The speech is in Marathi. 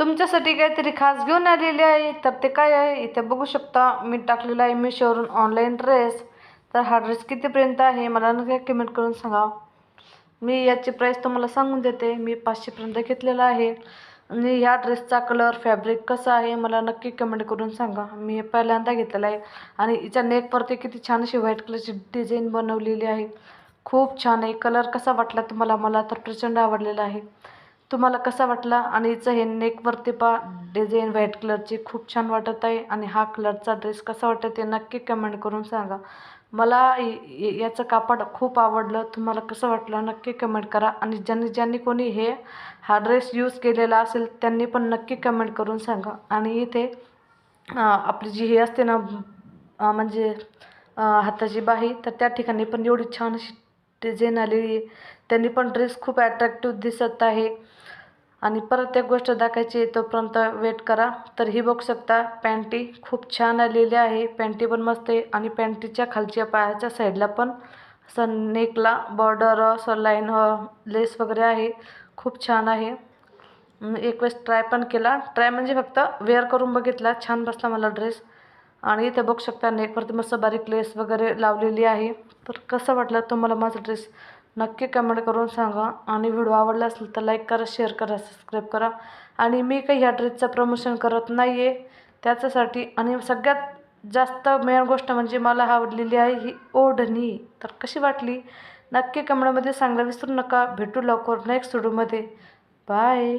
तुमच्यासाठी काहीतरी खास घेऊन आलेले आहे. तर ते काय आहे इथे बघू शकता. मी टाकलेला आहे मिशोवरून ऑनलाईन ड्रेस. तर हा ड्रेस कितीपर्यंत आहे मला नक्की कमेंट करून सांगा. मी याची प्राईस तुम्हाला सांगून देते. मी 500पर्यंत घेतलेला आहे. आणि ह्या ड्रेसचा कलर फॅब्रिक कसा आहे मला नक्की कमेंट करून सांगा. मी हे पहिल्यांदा घेतलेला आहे. आणि हिच्या नेकवरती किती छान अशी व्हाईट कलरची डिझाईन बनवलेली आहे. खूप छान आहे. कलर कसा वाटला तुम्हाला? मला तर प्रचंड आवडलेला आहे. तुम्हाला कसा वाटला? आणि हिचं हे नेकवरती पा डिझाईन व्हाईट कलरची खूप छान वाटत आहे. आणि हा कलरचा ड्रेस कसा वाटत ते नक्की कमेंट करून सांगा. मला याचं कापड खूप आवडलं. तुम्हाला कसं वाटलं नक्की कमेंट करा. आणि ज्यांनी ज्यांनी कोणी हा ड्रेस यूज केलेला असेल त्यांनी पण नक्की कमेंट करून सांगा. आणि इथे आपली जी हे असते ना म्हणजे हाताची बाही, तर त्या ठिकाणी पण एवढी छान अशी डिझाईन आलेली आहे. त्यांनी पण ड्रेस खूप ॲट्रॅक्टिव्ह दिसत आहे. आणि परत एक गोष्ट दाखवायची आहे तोपर्यंत वेट करा. तर ही बघू शकता पॅन्टी खूप छान आलेली आहे. पॅन्टी पण मस्त आहे. आणि पॅन्टीच्या खालच्या पायाच्या साईडला पण असं नेकला बॉर्डर असं लाईन लेस वगैरे आहे. खूप छान आहे. एक वेळेस ट्राय पण केला. ट्राय म्हणजे फक्त वेअर करून बघितला. छान बसला मला ड्रेस. आणि इथे बघू शकता नेकवरती मस्त बारीक लेस वगैरे लावलेली आहे. तर कसं वाटलं तुम्हाला माझा ड्रेस नक्की कमेंट करून सांगा. आणि व्हिडिओ आवडला असेल तर लाईक करा, शेअर करा, सबस्क्राईब करा. आणि मी काही ह्या ड्रेसचं प्रमोशन करत नाही आहे त्याच्यासाठी. आणि सगळ्यात जास्त मेन गोष्ट म्हणजे मला आवडलेली आहे ही ओढणी. तर कशी वाटली नक्की कमेंटमध्ये सांगायला विसरू नका. भेटू लवकर नेक्स्ट व्हिडिओमध्ये. बाय.